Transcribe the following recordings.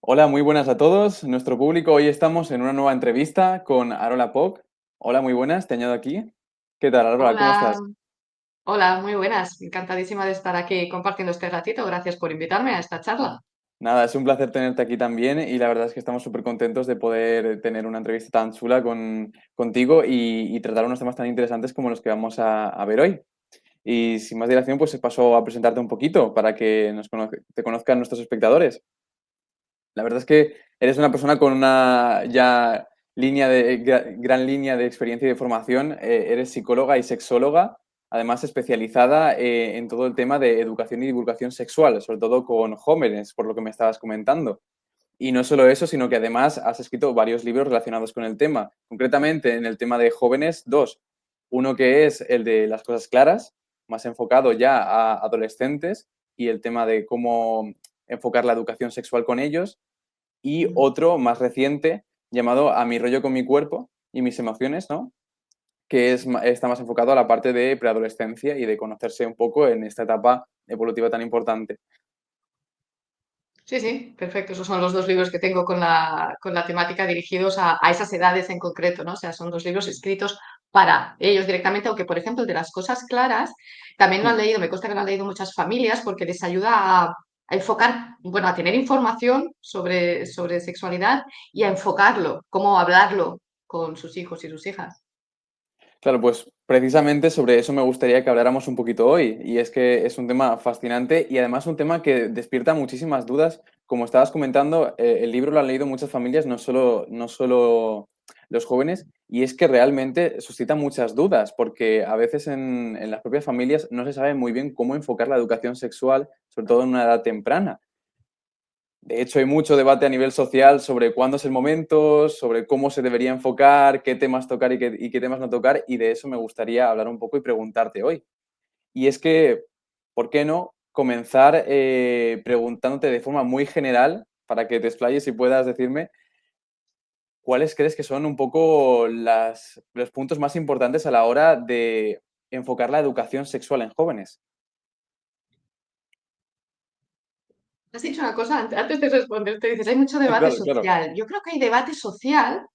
Hola, muy buenas a todos. Nuestro público, hoy estamos en una nueva entrevista con Arola Poc. Hola, muy buenas, te añado aquí. ¿Qué tal, Arola? ¿Cómo Hola, estás? hola, muy buenas. Encantadísima de estar aquí compartiendo este ratito. Gracias por invitarme a esta charla. Nada, es un placer tenerte aquí también y la verdad es que estamos súper contentos de poder tener una entrevista tan chula contigo y tratar unos temas tan interesantes como los que vamos a ver hoy. Y sin más dilación, pues paso a presentarte un poquito para que te conozcan nuestros espectadores. La verdad es que eres una persona con una ya gran línea de experiencia y de formación. Eres psicóloga y sexóloga, además especializada en todo el tema de educación y divulgación sexual, sobre todo con jóvenes, por lo que me estabas comentando. Y no solo eso, sino que además has escrito varios libros relacionados con el tema. Concretamente, en el tema de jóvenes, dos. Uno que es el de las cosas claras, más enfocado ya a adolescentes y el tema de cómo enfocar la educación sexual con ellos, y Mm. otro más reciente llamado A mi rollo con mi cuerpo y mis emociones, ¿no? Que está más enfocado a la parte de preadolescencia y de conocerse un poco en esta etapa evolutiva tan importante. Sí, sí, perfecto. Esos son los dos libros que tengo con la temática dirigidos a esas edades en concreto, ¿no? O sea, son dos libros escritos para ellos directamente, aunque, por ejemplo, el de las cosas claras, también lo han leído, me consta que lo han leído muchas familias porque les ayuda a enfocar, bueno, a tener información sobre sexualidad y a enfocarlo, cómo hablarlo con sus hijos y sus hijas. Claro, pues precisamente sobre eso me gustaría que habláramos un poquito hoy, y es que es un tema fascinante y además un tema que despierta muchísimas dudas. Como estabas comentando, el libro lo han leído muchas familias, no solo los jóvenes, y es que realmente suscita muchas dudas, porque a veces en las propias familias no se sabe muy bien cómo enfocar la educación sexual, sobre todo en una edad temprana. De hecho, hay mucho debate a nivel social sobre cuándo es el momento, sobre cómo se debería enfocar, qué temas tocar y qué temas no tocar, y de eso me gustaría hablar un poco y preguntarte hoy. Y es que, ¿por qué no comenzar preguntándote de forma muy general, para que te explayes y puedas decirme cuáles crees que son un poco los puntos más importantes a la hora de enfocar la educación sexual en jóvenes? Has dicho una cosa antes de responder, te dices, hay mucho debate Claro, claro. social. Yo creo que hay debate social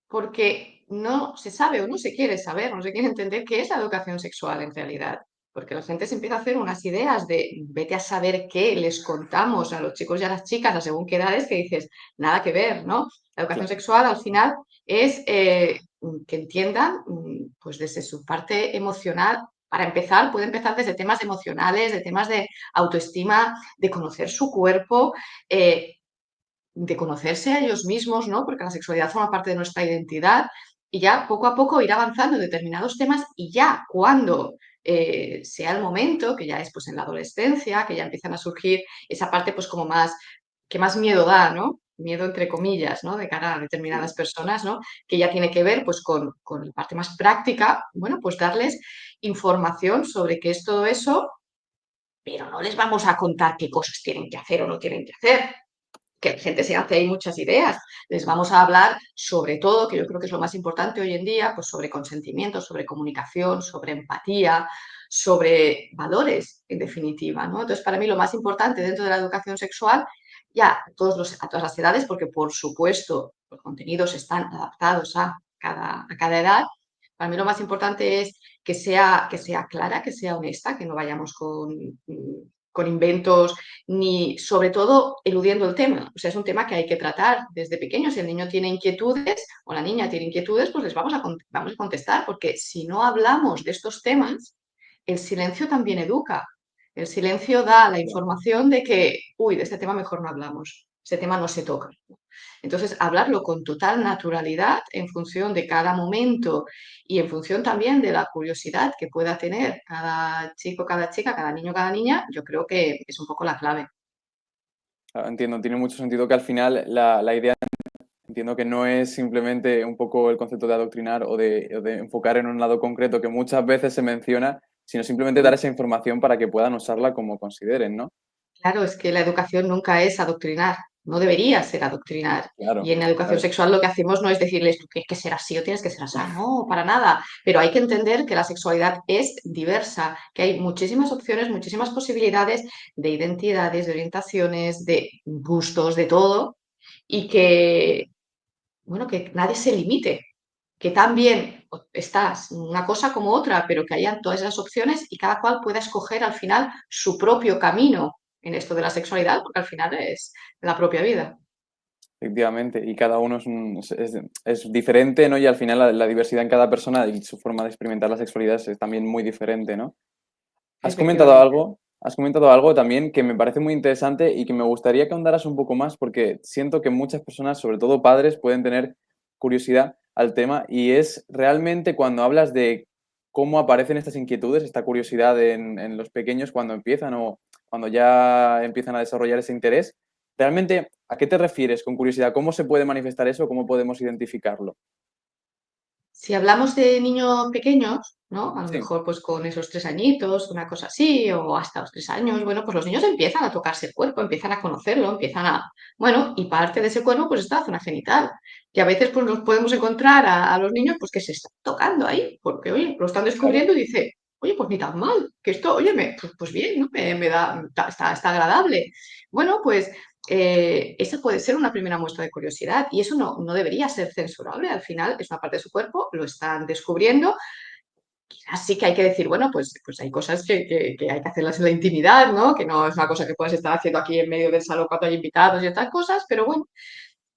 porque no se sabe o no se quiere saber, no se quiere entender qué es la educación sexual en realidad. Porque la gente se empieza a hacer unas ideas de vete a saber qué les contamos a los chicos y a las chicas a según qué edades que dices, nada que ver, ¿no? La educación Claro. sexual al final es que entiendan, pues desde su parte emocional, para empezar, puede empezar desde temas emocionales, de temas de autoestima, de conocer su cuerpo, eh, de conocerse a ellos mismos, ¿no? Porque la sexualidad forma parte de nuestra identidad y ya poco a poco ir avanzando en determinados temas y ya cuando sea el momento, que ya es pues en la adolescencia, que ya empiezan a surgir esa parte pues como más, que más miedo da, ¿no? Miedo entre comillas, ¿no? De cara a determinadas Sí. personas, ¿no? Que ya tiene que ver pues con la parte más práctica, bueno, pues darles información sobre qué es todo eso, pero no les vamos a contar qué cosas tienen que hacer o no tienen que hacer, que la gente se hace ahí muchas ideas. Les vamos a hablar sobre todo, que yo creo que es lo más importante hoy en día, pues sobre consentimiento, sobre comunicación, sobre empatía, sobre valores, en definitiva, ¿no? Entonces, para mí lo más importante dentro de la educación sexual, ya a todas las edades, porque por supuesto los contenidos están adaptados a cada edad, para mí lo más importante es que sea clara, que sea honesta, que no vayamos con inventos ni sobre todo eludiendo el tema. O sea, es un tema que hay que tratar desde pequeños. Si el niño tiene inquietudes o la niña tiene inquietudes, pues les vamos a contestar, porque si no hablamos de estos temas, el silencio también educa. El silencio da la información de que, uy, de este tema mejor no hablamos, ese tema no se toca. Entonces, hablarlo con total naturalidad en función de cada momento y en función también de la curiosidad que pueda tener cada chico, cada chica, cada niño, cada niña, yo creo que es un poco la clave. Entiendo, tiene mucho sentido que al final la idea, entiendo que no es simplemente un poco el concepto de adoctrinar o de enfocar en un lado concreto que muchas veces se menciona, sino simplemente dar esa información para que puedan usarla como consideren, ¿no? Claro, es que la educación nunca es adoctrinar, no debería ser adoctrinar. Y Claro, en la educación claro. sexual lo que hacemos no es decirles tú tienes que ser así o tienes que ser así, no, para nada. Pero hay que entender que la sexualidad es diversa, que hay muchísimas opciones, muchísimas posibilidades de identidades, de orientaciones, de gustos, de todo. y que, bueno, que nadie se limite, que también estás una cosa como otra, pero que hayan todas esas opciones y cada cual pueda escoger al final su propio camino en esto de la sexualidad, porque al final es la propia vida. Efectivamente, y cada uno es diferente, ¿no? Y al final la diversidad en cada persona y su forma de experimentar la sexualidad es también muy diferente, ¿no? Efectivamente. Has comentado algo también que me parece muy interesante y que me gustaría que ahondaras un poco más porque siento que muchas personas, sobre todo padres, pueden tener curiosidad al tema y es realmente cuando hablas de cómo aparecen estas inquietudes, esta curiosidad en los pequeños cuando empiezan o cuando ya empiezan a desarrollar ese interés. Realmente, ¿a qué te refieres con curiosidad? ¿Cómo se puede manifestar eso? ¿Cómo podemos identificarlo? Si hablamos de niños pequeños, ¿no? A lo Sí, mejor pues con esos 3 añitos, una cosa así, o hasta los 3 años, bueno, pues los niños empiezan a tocarse el cuerpo, empiezan a conocerlo, empiezan a, bueno, y parte de ese cuerpo pues está la zona genital, que a veces pues nos podemos encontrar a los niños pues que se están tocando ahí, porque oye, lo están claro. descubriendo y dice, oye, pues ni tan mal, que esto, oye, pues bien, ¿no? Me da, está agradable. Bueno, pues esa puede ser una primera muestra de curiosidad y eso no debería ser censurable. Al final es una parte de su cuerpo, lo están descubriendo. Así que hay que decir, bueno, pues hay cosas que hay que hacerlas en la intimidad, ¿no? Que no es una cosa que puedas estar haciendo aquí en medio del salón cuando hay invitados y otras cosas, pero bueno,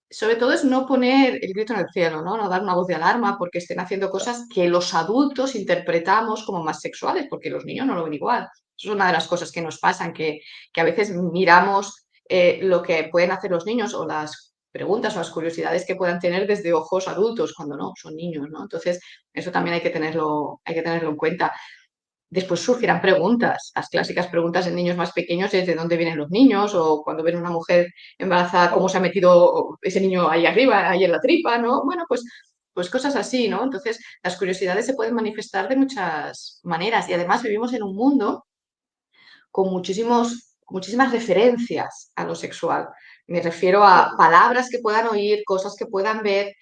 sobre todo es no poner el grito en el cielo, ¿no? No dar una voz de alarma porque estén haciendo cosas que los adultos interpretamos como más sexuales, porque los niños no lo ven igual. Eso es una de las cosas que nos pasan, que a veces miramos lo que pueden hacer los niños o las preguntas o las curiosidades que puedan tener desde ojos adultos, cuando no, son niños, ¿no? Entonces, eso también hay que tenerlo en cuenta. Después surgirán preguntas, las clásicas preguntas en niños más pequeños es de dónde vienen los niños o cuando ven una mujer embarazada, cómo Claro. se ha metido ese niño ahí arriba, ahí en la tripa, ¿no? Bueno, pues cosas así, ¿no? Entonces, las curiosidades se pueden manifestar de muchas maneras y además vivimos en un mundo con muchísimas referencias a lo sexual. Me refiero a Claro. palabras que puedan oír, cosas que puedan ver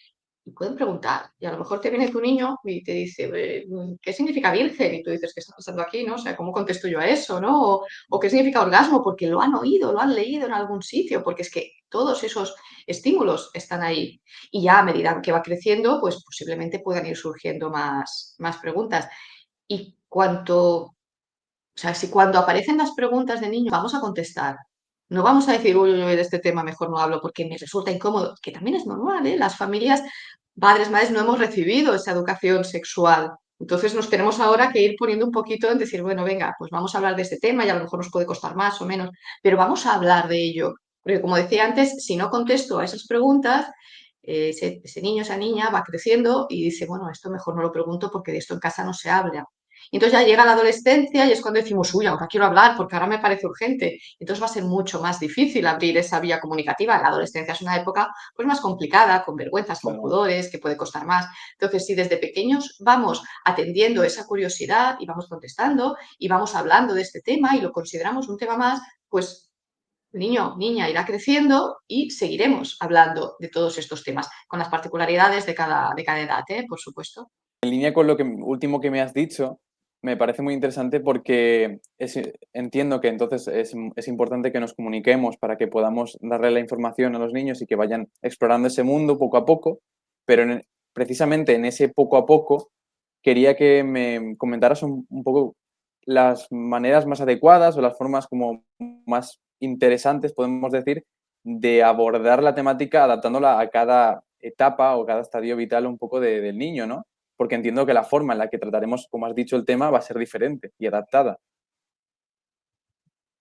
y pueden preguntar. Y a lo mejor te viene tu niño y te dice, ¿qué significa virgen? Y tú dices, ¿qué está pasando aquí? ¿No? O sea, ¿cómo contesto yo a eso? ¿No? O ¿qué significa orgasmo? Porque lo han oído, lo han leído en algún sitio, porque es que todos esos estímulos están ahí. Y ya a medida que va creciendo, pues posiblemente puedan ir surgiendo más preguntas. Y o sea, si cuando aparecen las preguntas de niños vamos a contestar, no vamos a decir, uy, uy, uy, de este tema mejor no hablo porque me resulta incómodo, que también es normal, ¿eh? Las familias, padres, madres, no hemos recibido esa educación sexual. Entonces nos tenemos ahora que ir poniendo un poquito en decir, bueno, venga, pues vamos a hablar de este tema y a lo mejor nos puede costar más o menos, pero vamos a hablar de ello. Porque como decía antes, si no contesto a esas preguntas, ese niño, esa niña va creciendo y dice, bueno, esto mejor no lo pregunto porque de esto en casa no se habla. Y entonces ya llega la adolescencia y es cuando decimos, uy, ahora quiero hablar porque ahora me parece urgente. Entonces va a ser mucho más difícil abrir esa vía comunicativa. La adolescencia es una época pues más complicada, con vergüenzas, con Claro. pudores, que puede costar más. Entonces, si desde pequeños vamos atendiendo esa curiosidad y vamos contestando y vamos hablando de este tema y lo consideramos un tema más, pues el niño, niña irá creciendo y seguiremos hablando de todos estos temas, con las particularidades de cada edad, ¿eh? Por supuesto. En línea con lo que último que me has dicho, me parece muy interesante porque entiendo que entonces es importante que nos comuniquemos para que podamos darle la información a los niños y que vayan explorando ese mundo poco a poco, pero precisamente en ese poco a poco quería que me comentaras un poco las maneras más adecuadas o las formas como más interesantes, podemos decir, de abordar la temática adaptándola a cada etapa o cada estadio vital un poco del niño, ¿no? Porque entiendo que la forma en la que trataremos, como has dicho, el tema va a ser diferente y adaptada.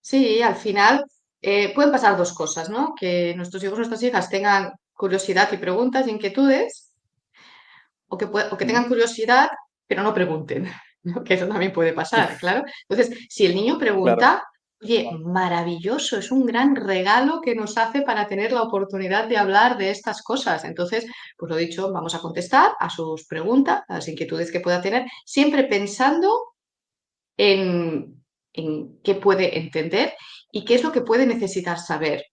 Sí, al final pueden pasar dos cosas, ¿no? Que nuestros hijos, nuestras hijas tengan curiosidad y preguntas, inquietudes, o que Mm, tengan curiosidad, pero no pregunten, ¿no? Que eso también puede pasar, claro. Entonces, si el niño claro, pregunta, oye, maravilloso, es un gran regalo que nos hace para tener la oportunidad de hablar de estas cosas. Entonces, pues lo dicho, vamos a contestar a sus preguntas, a las inquietudes que pueda tener, siempre pensando en qué puede entender y qué es lo que puede necesitar saber,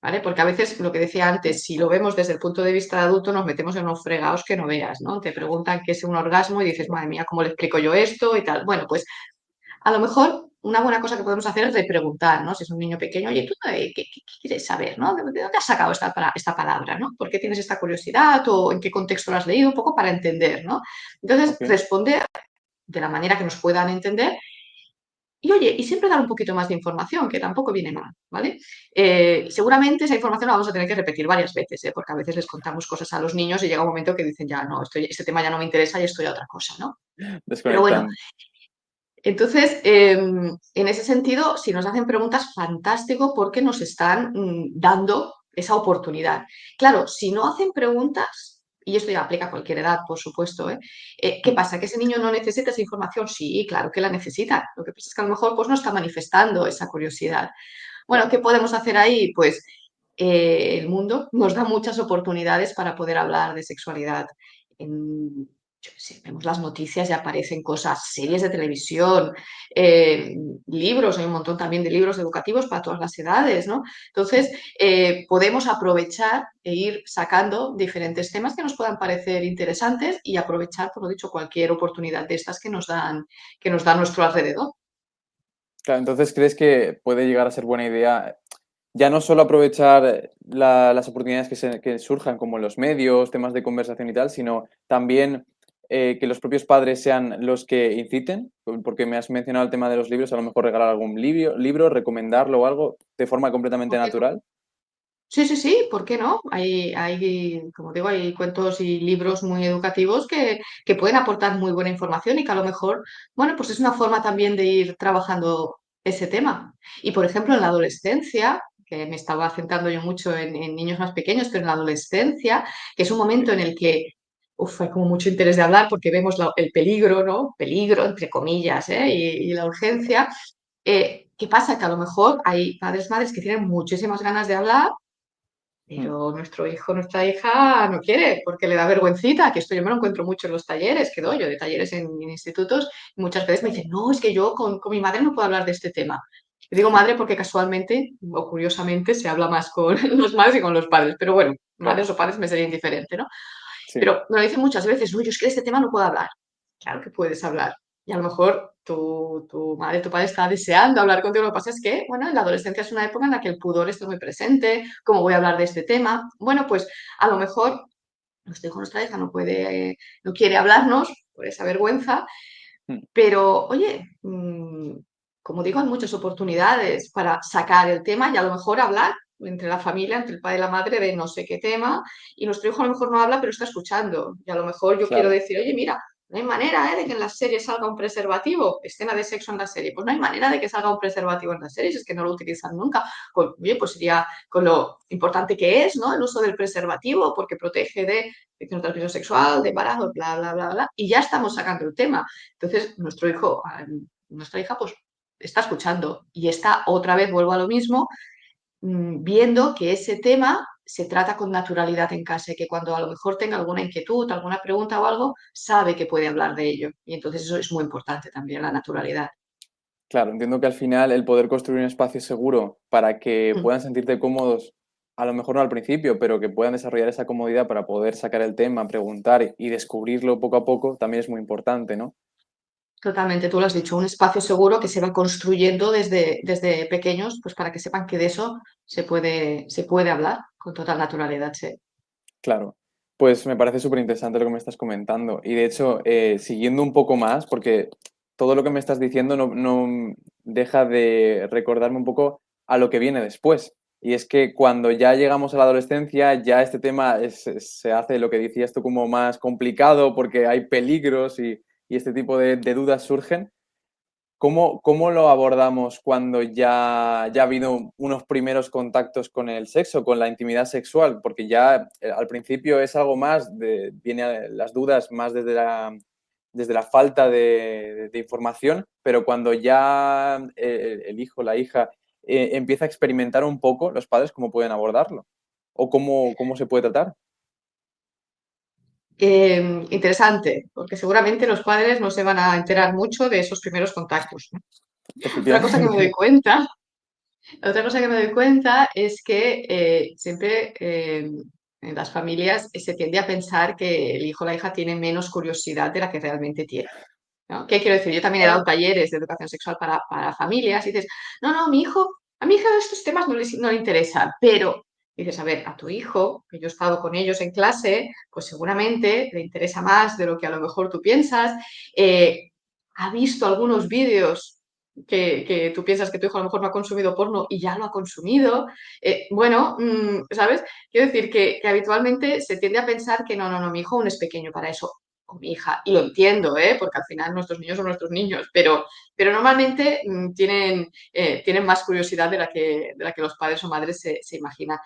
¿vale? Porque a veces, lo que decía antes, si lo vemos desde el punto de vista de adulto, nos metemos en unos fregados que no veas, ¿no? Te preguntan qué es un orgasmo y dices, madre mía, ¿cómo le explico yo esto y tal? Bueno, pues a lo mejor una buena cosa que podemos hacer es repreguntar, ¿no? Si es un niño pequeño, oye, ¿tú qué quieres saber, ¿no? ¿De dónde has sacado esta palabra, ¿no? ¿Por qué tienes esta curiosidad o en qué contexto lo has leído? Un poco para entender, ¿no? Entonces, Ok. responder de la manera que nos puedan entender y, oye, y siempre dar un poquito más de información, que tampoco viene mal, ¿vale? Seguramente esa información la vamos a tener que repetir varias veces, ¿eh? Porque a veces les contamos cosas a los niños y llega un momento que dicen, ya, no, este tema ya no me interesa y estoy a otra cosa, ¿no? Pero bueno, Desconectando. entonces, en ese sentido, si nos hacen preguntas, fantástico, porque nos están dando esa oportunidad. Claro, si no hacen preguntas, y esto ya aplica a cualquier edad, por supuesto, ¿eh? ¿Qué Mm. pasa? ¿Que ese niño no necesita esa información? Sí, claro que la necesita. Lo que pasa es que a lo mejor pues, no está manifestando esa curiosidad. Bueno, Claro. ¿qué podemos hacer ahí? Pues el mundo nos da muchas oportunidades para poder hablar de sexualidad. Yo qué sé, vemos las noticias y aparecen cosas, series de televisión, libros, hay un montón también de libros educativos para todas las edades, ¿no? Entonces, podemos aprovechar e ir sacando diferentes temas que nos puedan parecer interesantes y aprovechar, por lo dicho, cualquier oportunidad de estas que nos dan nuestro alrededor. Claro, entonces, ¿crees que puede llegar a ser buena idea ya no solo aprovechar las oportunidades que surjan, como los medios, temas de conversación y tal, sino también que los propios padres sean los que inciten? Porque me has mencionado el tema de los libros, a lo mejor regalar algún libro, recomendarlo o algo de forma completamente ¿Por qué no? natural. Sí, sí, sí, ¿por qué no? Como digo, hay cuentos y libros muy educativos que pueden aportar muy buena información y que a lo mejor, bueno, pues es una forma también de ir trabajando ese tema. Y por ejemplo, en la adolescencia, que me estaba centrando yo mucho en niños más pequeños, pero en la adolescencia, que es un momento Sí. en el que hay como mucho interés de hablar porque vemos el peligro, ¿no? Peligro, entre comillas, ¿eh? Y la urgencia. ¿Qué pasa? Que a lo mejor hay padres, madres que tienen muchísimas ganas de hablar Mm. pero nuestro hijo, nuestra hija no quiere porque le da vergüencita, que esto yo me lo encuentro mucho en los talleres que doy, yo de talleres en institutos, y muchas veces me Claro, dicen, no, es que yo con mi madre no puedo hablar de este tema. Y digo madre porque casualmente o curiosamente se habla más con los madres y con los padres, pero bueno, claro. madres o padres me sería indiferente, ¿no? Sí, Pero me lo dicen muchas veces, no, yo es que de este tema no puedo hablar. Claro que puedes hablar. Y a lo mejor tu madre, tu padre está deseando hablar contigo. Lo que pasa es que, bueno, en la adolescencia es una época en la que el pudor está muy presente. ¿Cómo voy a hablar de este tema? Bueno, pues a lo mejor nuestro hijo, nuestra hija no puede, no quiere hablarnos por esa vergüenza, mm, pero oye, como digo, hay muchas oportunidades para sacar el tema y a lo mejor hablar entre la familia, entre el padre y la madre de no sé qué tema, y nuestro hijo a lo mejor no habla, pero está escuchando. Y a lo mejor yo quiero claro, decir, oye, mira, no hay manera, de que en la serie salga un preservativo, escena de sexo en la serie. Pues no hay manera de que salga un preservativo en la serie, si es que no lo utilizan nunca. Pues, oye, pues sería con lo importante que es, ¿no? El uso del preservativo, porque protege de infección de transmisión sexual, de embarazo, bla, bla, bla, bla. Y ya estamos sacando el tema. Entonces, nuestro hijo, nuestra hija, pues está escuchando y está otra vez, vuelvo a lo mismo, viendo que ese tema se trata con naturalidad en casa y que cuando a lo mejor tenga alguna inquietud, alguna pregunta o algo, sabe que puede hablar de ello. Y entonces eso es muy importante también, la naturalidad. claro. Entiendo que al final el poder construir un espacio seguro para que Mm. puedan sentirte cómodos, a lo mejor no al principio, pero que puedan desarrollar esa comodidad para poder sacar el tema, preguntar y descubrirlo poco a poco, también es muy importante, ¿no? Totalmente, tú lo has dicho, un espacio seguro que se va construyendo desde pequeños, pues para que sepan que de eso se puede hablar con total naturalidad, sí. Claro, pues me parece súper interesante lo que me estás comentando. Y de hecho, siguiendo un poco más, porque todo lo que me estás diciendo no deja de recordarme un poco a lo que viene después. Y es que cuando ya llegamos a la adolescencia, ya este tema se hace lo que decías tú como más complicado porque hay peligros y este tipo de dudas surgen. ¿Cómo lo abordamos cuando ya ha habido unos primeros contactos con el sexo, con la intimidad sexual? Porque ya al principio es algo más, las dudas más desde la falta de información, pero cuando ya el hijo, la hija, empieza a experimentar un poco, los padres, ¿cómo pueden abordarlo? ¿O cómo se puede tratar? Interesante, porque seguramente los padres no se van a enterar mucho de esos primeros contactos, ¿no? Otra cosa que me doy Efectivamente. cuenta, otra cosa que me doy cuenta es que siempre en las familias se tiende a pensar que el hijo o la hija tiene menos curiosidad de la que realmente tiene. ¿no? ¿Qué quiero decir? Yo también he dado talleres de educación sexual para familias y dices, no, a mi hija estos temas no le interesan, pero dices, a ver, a tu hijo, que yo he estado con ellos en clase, pues seguramente le interesa más de lo que a lo mejor tú piensas, ha visto algunos vídeos que tú piensas que tu hijo a lo mejor no ha consumido porno y ya lo ha consumido. Bueno, ¿sabes? Quiero decir que habitualmente se tiende a pensar que no, mi hijo aún es pequeño para eso, o mi hija, y lo entiendo, ¿eh? Porque al final nuestros niños son nuestros niños, pero normalmente tienen más curiosidad de la que los padres o madres se imaginan.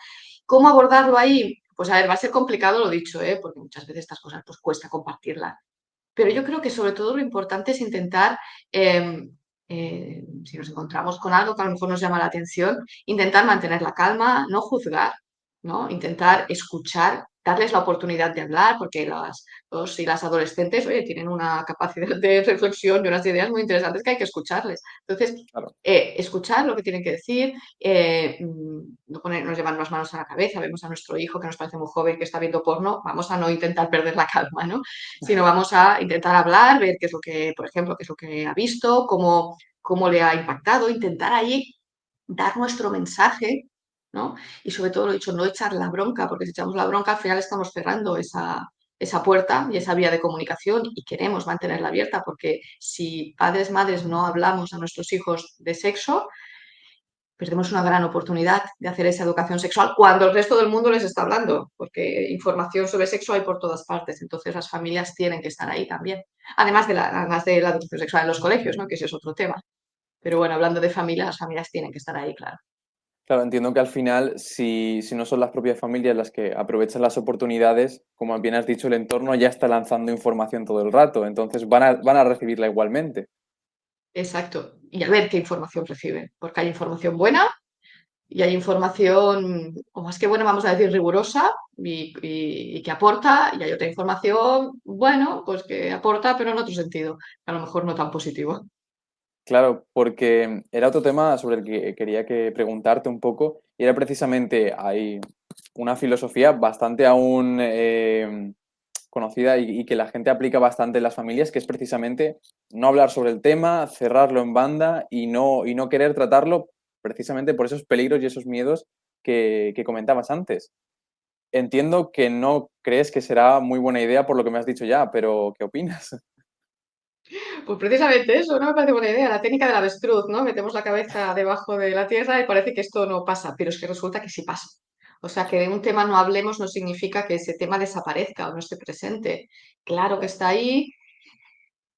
¿Cómo abordarlo ahí? Pues a ver, va a ser complicado, lo dicho, ¿eh? Porque muchas veces estas cosas pues cuesta compartirlas. Pero yo creo que sobre todo lo importante es intentar, si nos encontramos con algo que a lo mejor nos llama la atención, intentar mantener la calma, no juzgar, ¿no? Intentar escuchar, darles la oportunidad de hablar, porque los y las adolescentes, oye, tienen una capacidad de reflexión y unas ideas muy interesantes que hay que escucharles. Entonces, Claro. escuchar lo que tienen que decir, no ponernos llevar las manos a la cabeza, vemos a nuestro hijo que nos parece muy joven que está viendo porno, vamos a no intentar perder la calma, ¿no? Sino vamos a intentar hablar, ver qué es lo que, por ejemplo, qué es lo que ha visto, cómo le ha impactado, intentar ahí dar nuestro mensaje, ¿no? Y sobre todo, lo dicho, no echar la bronca, porque si echamos la bronca, al final estamos cerrando esa puerta y esa vía de comunicación y queremos mantenerla abierta, porque si padres, madres no hablamos a nuestros hijos de sexo, perdemos una gran oportunidad de hacer esa educación sexual cuando el resto del mundo les está hablando, porque información sobre sexo hay por todas partes, entonces las familias tienen que estar ahí también, además de la educación sexual en los colegios, ¿no? Que ese es otro tema. Pero bueno, hablando de familias, las familias tienen que estar ahí, claro. Claro, entiendo que al final, si no son las propias familias las que aprovechan las oportunidades, como bien has dicho, el entorno ya está lanzando información todo el rato, entonces van a recibirla igualmente. Exacto. Y a ver qué información reciben, porque hay información buena y hay información, o más que buena, vamos a decir, rigurosa y que aporta, y hay otra información, bueno, pues que aporta, pero en otro sentido, a lo mejor no tan positivo. Claro, porque era otro tema sobre el que quería que preguntarte un poco, y era precisamente, hay una filosofía bastante aún conocida y que la gente aplica bastante en las familias, que es precisamente no hablar sobre el tema, cerrarlo en banda y no querer tratarlo precisamente por esos peligros y esos miedos que comentabas antes. Entiendo que no crees que será muy buena idea por lo que me has dicho ya, pero ¿qué opinas? Pues precisamente eso, no me parece buena idea, la técnica del avestruz, ¿no? Metemos la cabeza debajo de la tierra y parece que esto no pasa, pero es que resulta que sí pasa. O sea, que de un tema no hablemos no significa que ese tema desaparezca o no esté presente. Claro que está ahí.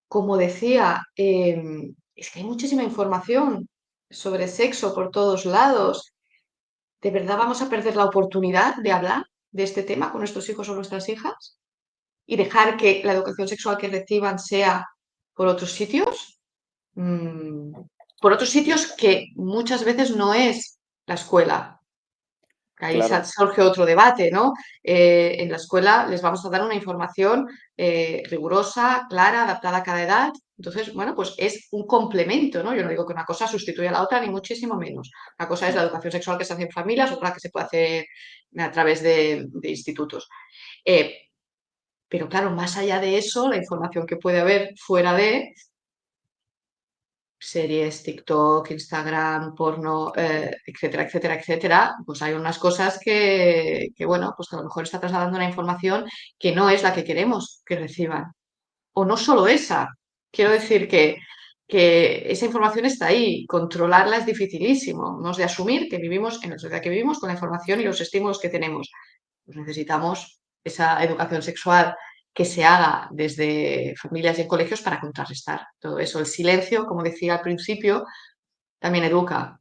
Como decía, es que hay muchísima información sobre sexo por todos lados. ¿De verdad vamos a perder la oportunidad de hablar de este tema con nuestros hijos o nuestras hijas? ¿Y dejar que la educación sexual que reciban sea por otros sitios? Mm, por otros sitios que muchas veces no es la escuela. Ahí Claro, surge otro debate, ¿no? En la escuela les vamos a dar una información rigurosa, clara, adaptada a cada edad. Entonces, bueno, pues es un complemento, ¿no? Yo no digo que una cosa sustituya a la otra, ni muchísimo menos. Una cosa es la educación sexual que se hace en familias, otra que se puede hacer a través de institutos. Eh, pero claro, más allá de eso, la información que puede haber fuera de series, TikTok, Instagram, porno, etcétera, etcétera, etcétera, pues hay unas cosas bueno, pues que a lo mejor está trasladando una información que no es la que queremos que reciban. O no solo esa. Quiero decir que esa información está ahí, controlarla es dificilísimo. Hemos de asumir que vivimos en la sociedad que vivimos con la información y los estímulos que tenemos. Pues necesitamos esa educación sexual que se haga desde familias y en colegios para contrarrestar todo eso. El silencio, como decía al principio, también educa,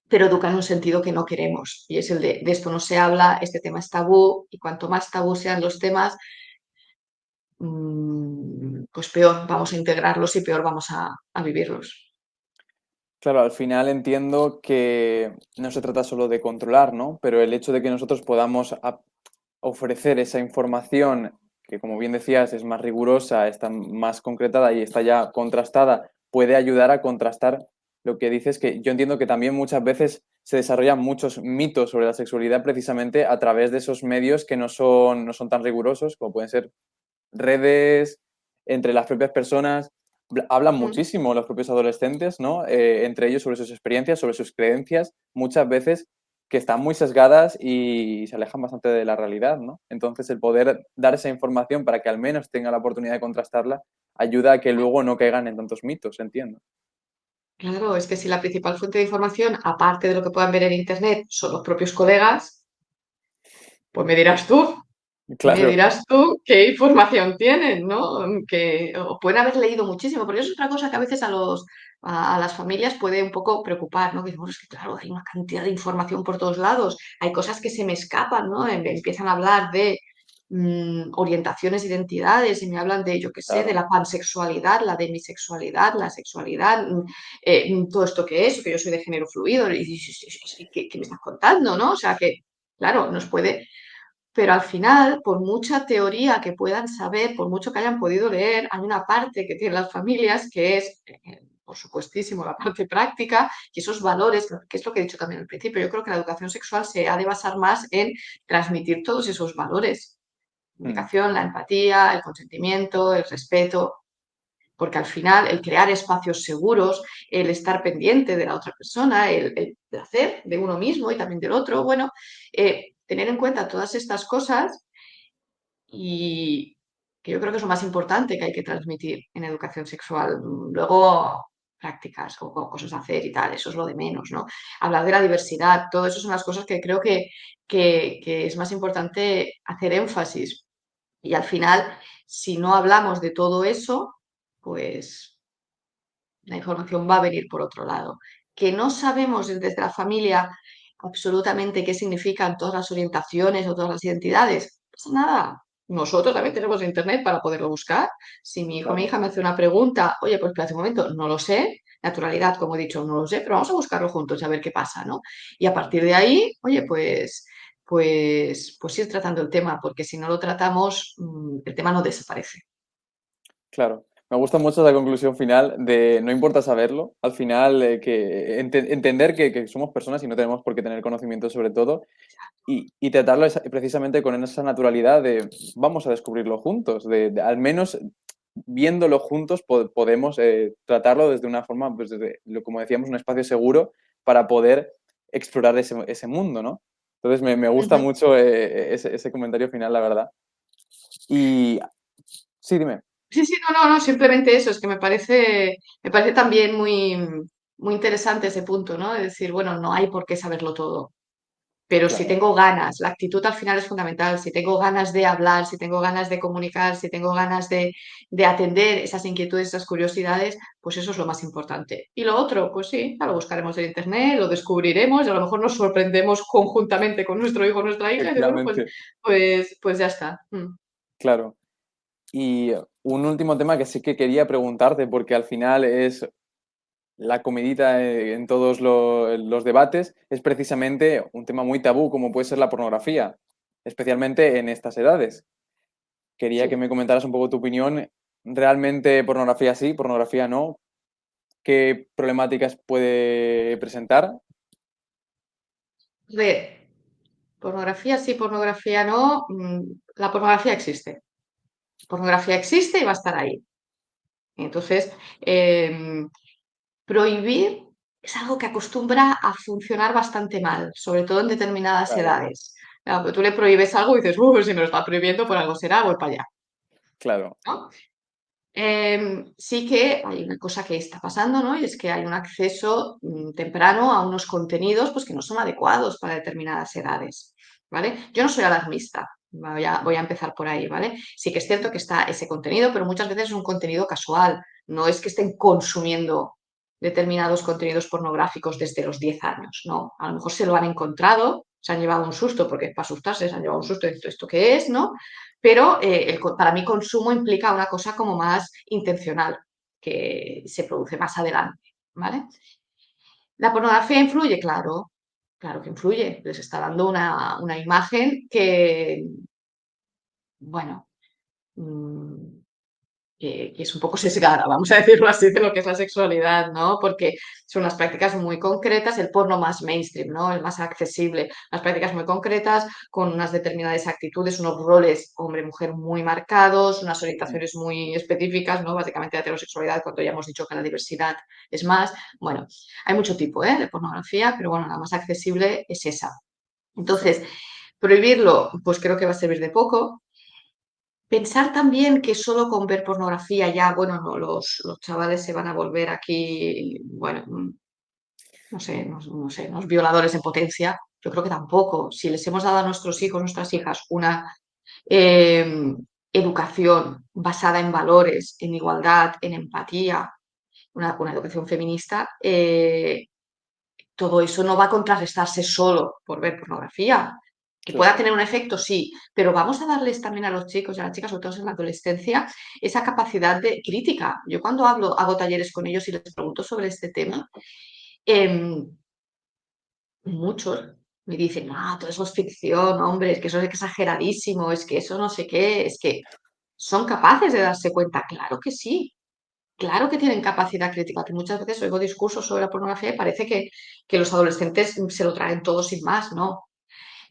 pero educa en un sentido que no queremos. Y es el de esto no se habla, este tema es tabú, y cuanto más tabú sean los temas, pues peor vamos a integrarlos y peor vamos a vivirlos. claro, al final entiendo que no se trata solo de controlar, ¿no? Pero el hecho de que nosotros podamos ofrecer esa información que, como bien decías, es más rigurosa, está más concretada y está ya contrastada, puede ayudar a contrastar lo que dices, que yo entiendo que también muchas veces se desarrollan muchos mitos sobre la sexualidad precisamente a través de esos medios que no son tan rigurosos, como pueden ser redes, entre las propias personas. hablan Mm. muchísimo los propios adolescentes, ¿no? Entre ellos sobre sus experiencias, sobre sus creencias, muchas veces que están muy sesgadas y se alejan bastante de la realidad, ¿no? Entonces, el poder dar esa información para que al menos tenga la oportunidad de contrastarla ayuda a que luego no caigan en tantos mitos, entiendo. Claro, es que si la principal fuente de información, aparte de lo que puedan ver en Internet, son los propios colegas, pues me Claro, dirás tú qué información tienen, ¿no? Que o pueden haber leído muchísimo, porque eso es otra cosa que a veces a las familias puede un poco preocupar, ¿no? Que decimos, es que claro, hay una cantidad de información por todos lados, hay cosas que se me escapan, ¿no? Empiezan a hablar de orientaciones, identidades, y me hablan de, yo qué sé, de claro, la pansexualidad, la demisexualidad, la sexualidad, todo esto que es, que yo soy de género fluido, y dices, ¿qué me estás contando, no? O sea que, claro, nos puede, pero al final, por mucha teoría que puedan saber, por mucho que hayan podido leer, hay una parte que tienen las familias que es, por supuestísimo, la parte práctica y esos valores, que es lo que he dicho también al principio. Yo creo que la educación sexual se ha de basar más en transmitir todos esos valores. La mm, comunicación, la empatía, el consentimiento, el respeto, porque al final el crear espacios seguros, el estar pendiente de la otra persona, el placer de uno mismo y también del otro, bueno, tener en cuenta todas estas cosas y que yo creo que es lo más importante que hay que transmitir en educación sexual. Luego, prácticas o cosas a hacer y tal, eso es lo de menos, ¿no? Hablar de la diversidad, todo eso son las cosas que creo que es más importante hacer énfasis. Y al final, si no hablamos de todo eso, pues la información va a venir por otro lado. Que no sabemos desde la familia absolutamente qué significan todas las orientaciones o todas las identidades. No pasa nada. Nosotros también tenemos internet para poderlo buscar. Si mi hijo o mi claro. hija me hace una pregunta, oye, pues espera un momento, no lo sé. Naturalidad, como he dicho, no lo sé, pero vamos a buscarlo juntos y a ver qué pasa, ¿no? Y a partir de ahí, oye, pues ir tratando el tema, porque si no lo tratamos, el tema no desaparece. Claro, me gusta mucho la conclusión final de no importa saberlo, al final que entender que somos personas y no tenemos por qué tener conocimiento sobre todo y tratarlo precisamente con esa naturalidad de vamos a descubrirlo juntos, al menos viéndolo juntos podemos tratarlo desde una forma, pues desde, como decíamos, un espacio seguro para poder explorar ese mundo, ¿no? Entonces me gusta Ujú. mucho ese comentario final, la verdad. Y sí, dime. Sí, sí, no, simplemente eso, es que me parece también muy interesante ese punto, ¿no? De decir, bueno, no hay por qué saberlo todo, pero si Claro, tengo ganas, la actitud al final es fundamental, si tengo ganas de hablar, si tengo ganas de comunicar, si tengo ganas de atender esas inquietudes, esas curiosidades, pues eso es lo más importante. Y lo otro, pues sí, ya lo buscaremos en internet, lo descubriremos y a lo mejor nos sorprendemos conjuntamente con nuestro hijo o nuestra hija y dices, bueno, efectivamente, pues ya está. claro. Y un último tema que sí que quería preguntarte, porque al final es la comidita en todos los debates, es precisamente un tema muy tabú, como puede ser la pornografía, especialmente en estas edades. Quería que Sí. me comentaras un poco tu opinión. ¿Realmente pornografía sí, pornografía no? ¿Qué problemáticas puede presentar? A ver, pornografía sí, pornografía no. La pornografía existe. Pornografía existe y va a estar ahí. Entonces, prohibir es algo que acostumbra a funcionar bastante mal, sobre todo en determinadas Claro, edades. Claro, tú le prohíbes algo y dices, si me lo está prohibiendo, por algo será, voy para allá, claro, ¿no? Sí que hay una cosa que está pasando, ¿no? Y es que hay un acceso temprano a unos contenidos pues, que no son adecuados para determinadas edades, ¿vale? Yo no soy alarmista, voy a empezar por ahí, ¿vale? Sí que es cierto que está ese contenido, pero muchas veces es un contenido casual, no es que estén consumiendo determinados contenidos pornográficos desde los 10 años, ¿no? A lo mejor se lo han encontrado, se han llevado un susto, porque para asustarse se han llevado un susto de esto qué es, ¿no? Pero para mí consumo implica una cosa como más intencional, que se produce más adelante, ¿vale? ¿La pornografía influye? Claro, claro que influye. Les está dando una imagen que, bueno, mm, que es un poco sesgada, vamos a decirlo así, de lo que es la sexualidad, ¿no? Porque son unas prácticas muy concretas, el porno más mainstream, ¿no? El más accesible, unas prácticas muy concretas, con unas determinadas actitudes, unos roles hombre-mujer muy marcados, unas orientaciones muy específicas, ¿no? Básicamente la heterosexualidad, cuando ya hemos dicho que la diversidad es más. Bueno, hay mucho tipo, de pornografía, pero bueno, la más accesible es esa. Entonces, prohibirlo, pues creo que va a servir de poco. Pensar también que solo con ver pornografía ya, bueno, no, los chavales se van a volver aquí, bueno, no sé, unos violadores en potencia. Yo creo que tampoco. Si les hemos dado a nuestros hijos, nuestras hijas, una eh, educación basada en valores, en igualdad, en empatía, una educación feminista, todo eso no va a contrarrestarse solo por ver pornografía. Que Claro, pueda tener un efecto, sí, pero vamos a darles también a los chicos y a las chicas, sobre todo en la adolescencia, esa capacidad de crítica. Yo cuando hago talleres con ellos y les pregunto sobre este tema, em, muchos me dicen, no, todo eso es ficción, hombre, es que eso es exageradísimo, es que eso no sé qué, es que son capaces de darse cuenta, claro que sí. Claro que tienen capacidad crítica, que muchas veces oigo discursos sobre la pornografía y parece que los adolescentes se lo traen todo sin más, ¿no?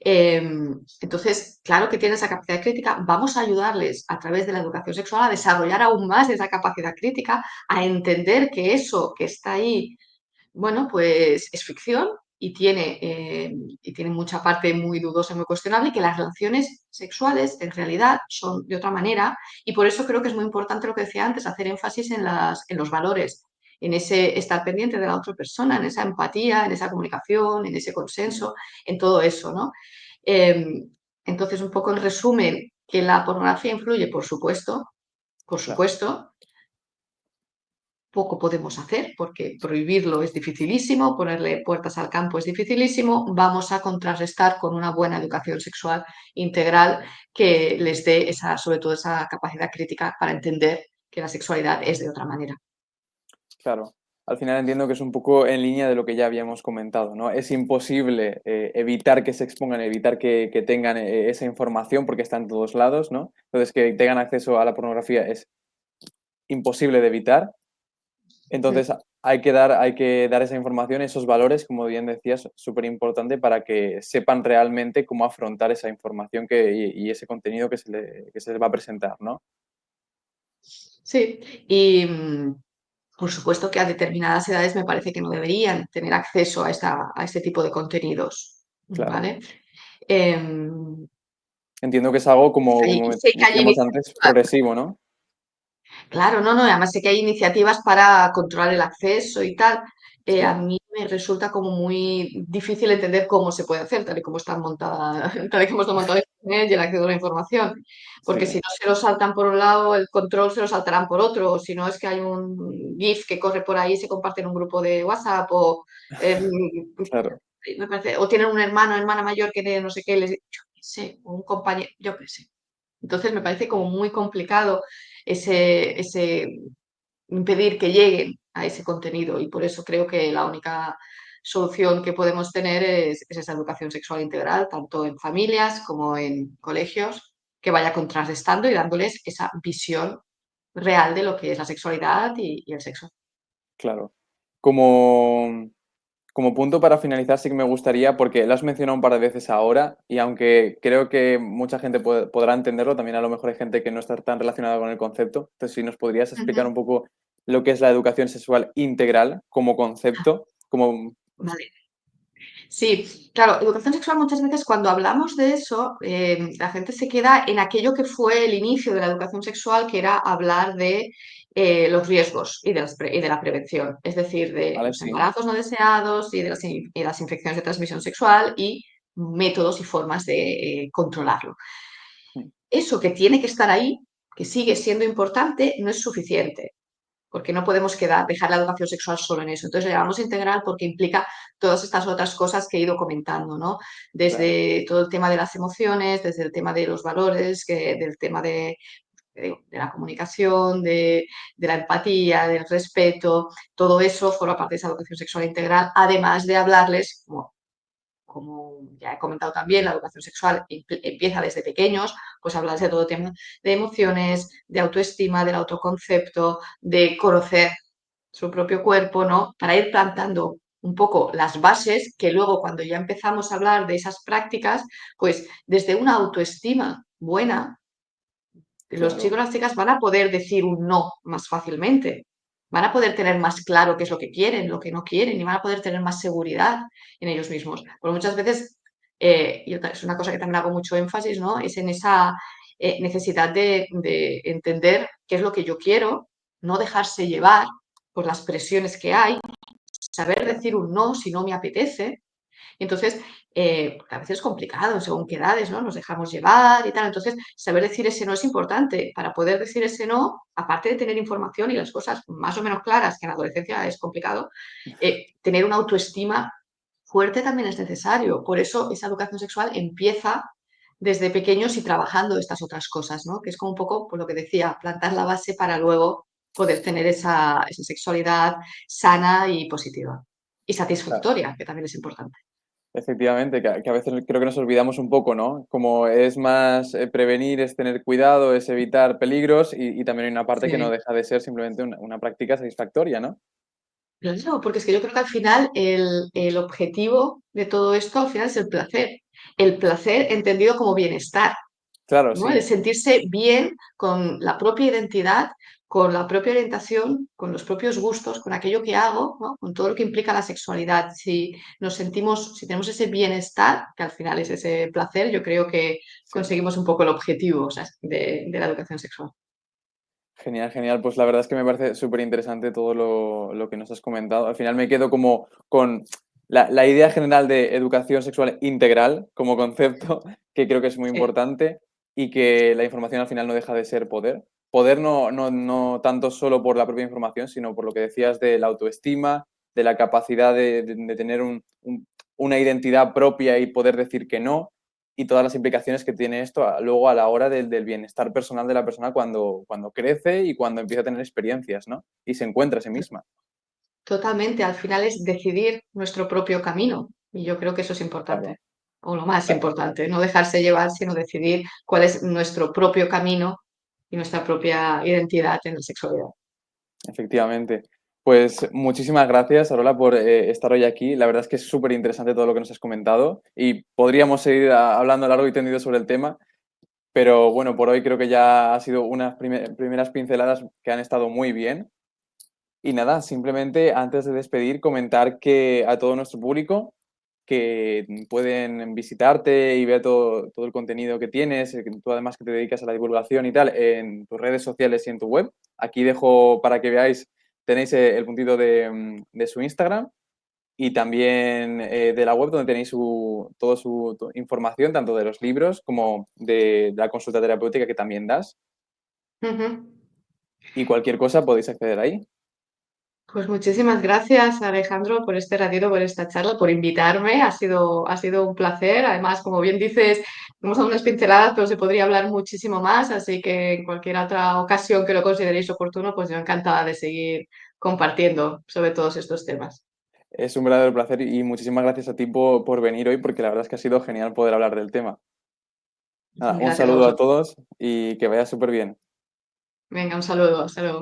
Entonces, claro que tienen esa capacidad crítica, vamos a ayudarles a través de la educación sexual a desarrollar aún más esa capacidad crítica, a entender que eso que está ahí, bueno, pues es ficción y tiene mucha parte muy dudosa y muy cuestionable, y que las relaciones sexuales en realidad son de otra manera, y por eso creo que es muy importante lo que decía antes, hacer énfasis en los valores, en ese estar pendiente de la otra persona, en esa empatía, en esa comunicación, en ese consenso, en todo eso, ¿no? Eh, entonces, un poco en resumen, que la pornografía influye, por claro. supuesto, poco podemos hacer porque prohibirlo es dificilísimo, ponerle puertas al campo es dificilísimo. Vamos a contrarrestar con una buena educación sexual integral que les dé esa, sobre todo esa capacidad crítica para entender que la sexualidad es de otra manera. Claro, al final entiendo que es un poco en línea de lo que ya habíamos comentado, ¿no? Es imposible evitar que se expongan, evitar que tengan esa información porque está en todos lados, ¿no? Entonces, que tengan acceso a la pornografía es imposible de evitar. Mm. Entonces, hay que dar esa información, esos valores, como bien decías, súper importante para que sepan realmente cómo afrontar esa información y ese contenido que se les va a presentar, ¿no? Sí, y por supuesto que a determinadas edades me parece que no deberían tener acceso a este tipo de contenidos, Claro. ¿vale? Em, Entiendo que es algo, y como sé que hay decíamos antes, iniciativas. progresivo, ¿no? Claro, no, no, además sé que hay iniciativas para controlar el acceso y tal. A Sí, mí me resulta como muy difícil entender cómo se puede hacer, tal y como está montada, tal y como está montado Internet y el acceso a la información. Porque si sí, no se lo saltan por un lado, el control se lo saltarán por otro. O si no es que hay un GIF que corre por ahí y se comparte en un grupo de WhatsApp, o em, claro. o tienen un hermano o hermana mayor que no sé qué, yo qué sé, o un compañero, yo qué sé. Entonces me parece como muy complicado ese impedir que lleguen a ese contenido, y por eso creo que la única solución que podemos tener es esa educación sexual integral, tanto en familias como en colegios, que vaya contrarrestando y dándoles esa visión real de lo que es la sexualidad y el sexo. Claro. Como, como punto para finalizar, sí que me gustaría, porque lo has mencionado un par de veces ahora, y aunque creo que mucha gente podrá entenderlo, también a lo mejor hay gente que no está tan relacionada con el concepto. Entonces, si nos podrías explicar Ujú. un poco lo que es la educación sexual integral como concepto, como... Vale. Sí, claro, educación sexual muchas veces cuando hablamos de eso, la gente se queda en aquello que fue el inicio de la educación sexual, que era hablar de los riesgos y de la prevención, es decir, de ¿Vale? los Sí. embarazos no deseados y de y las infecciones de transmisión sexual y métodos y formas de controlarlo. Mm. Eso que tiene que estar ahí, que sigue siendo importante, no es suficiente porque no podemos dejar la educación sexual solo en eso. Entonces, le llamamos integral porque implica todas estas otras cosas que he ido comentando, ¿no? Claro, Desde todo el tema de las emociones, desde el tema de los valores, del tema de la comunicación, de la empatía, del respeto, todo eso forma parte de esa educación sexual integral, además de hablarles, como como ya he comentado también, la educación sexual empieza desde pequeños, pues hablas de todo tema de emociones, de autoestima, del autoconcepto, de conocer su propio cuerpo, ¿no? Para ir plantando un poco las bases que luego cuando ya empezamos a hablar de esas prácticas, pues desde una autoestima buena, los chicos Claro, y las chicas van a poder decir un no más fácilmente, van a poder tener más claro qué es lo que quieren, lo que no quieren y van a poder tener más seguridad en ellos mismos. Porque muchas veces, y es una cosa que también hago mucho énfasis, ¿no? Es en esa necesidad de entender qué es lo que yo quiero, no dejarse llevar por las presiones que hay, saber claro. decir un no si no me apetece. Entonces, porque a veces es complicado, según qué edades, ¿no? Nos dejamos llevar y tal. Entonces, saber decir ese no es importante. Para poder decir ese no, aparte de tener información y las cosas más o menos claras, que en la adolescencia es complicado, tener una autoestima fuerte también es necesario. Por eso esa educación sexual empieza desde pequeños y trabajando estas otras cosas, ¿no? Que es como un poco, por lo que decía, plantar la base para luego poder tener esa sexualidad sana y positiva. Y satisfactoria, que también es importante. Efectivamente, que a veces creo que nos olvidamos un poco, ¿no? Como es más prevenir, es tener cuidado, es evitar peligros y también hay una parte que no Sí. deja de ser simplemente una práctica satisfactoria, ¿no? Claro, porque es que yo creo que al final el objetivo de todo esto al final es el placer. El placer entendido como bienestar, Claro, ¿no? El sí. sentirse bien con la propia identidad, con la propia orientación, con los propios gustos, con aquello que hago, ¿no? Con todo lo que implica la sexualidad. Si nos sentimos, si tenemos ese bienestar, que al final es ese placer, yo creo que Sí. conseguimos un poco el objetivo, o sea, de la educación sexual. Genial, genial. Pues la verdad es que me parece súper interesante todo lo que nos has comentado. Al final me quedo como con la idea general de educación sexual integral como concepto, que creo que es muy Sí. importante y que la información al final no deja de ser poder. Poder no tanto solo por la propia información, sino por lo que decías de la autoestima, de la capacidad de tener una identidad propia y poder decir que no y todas las implicaciones que tiene esto luego a la hora del bienestar personal de la persona cuando crece y cuando empieza a tener experiencias, ¿no? Y se encuentra a sí misma. Totalmente, al final es decidir nuestro propio camino y yo creo que eso es Claro, importante, o lo más claro, importante, no dejarse llevar, sino decidir cuál es nuestro propio camino y nuestra propia identidad en la sexualidad. efectivamente. Pues muchísimas gracias, Arola, por estar hoy aquí. La verdad es que es súper interesante todo lo que nos has comentado y podríamos seguir hablando largo y tendido sobre el tema, pero bueno, por hoy creo que ya ha sido unas primeras pinceladas que han estado muy bien. Y nada, simplemente antes de despedir, comentar que a todo nuestro público que pueden visitarte y ver todo el contenido que tienes, que tú además que te dedicas a la divulgación y tal, en tus redes sociales y en tu web. Aquí dejo para que veáis, tenéis el puntito de su Instagram y también de la web donde tenéis toda su información, tanto de los libros como de la consulta terapéutica que también das. Ujú. Y cualquier cosa podéis acceder ahí. Pues muchísimas gracias, Alejandro, por este ratito, por esta charla, por invitarme. Ha sido un placer. Además, como bien dices, hemos dado unas pinceladas, pero se podría hablar muchísimo más, así que en cualquier otra ocasión que lo consideréis oportuno, pues yo encantada de seguir compartiendo sobre todos estos temas. Es un verdadero placer y muchísimas gracias a ti por venir hoy, porque la verdad es que ha sido genial poder hablar del tema. Nada, un Gracias a saludo a vosotros. todos y que vaya súper bien. Venga, un saludo. Hasta luego.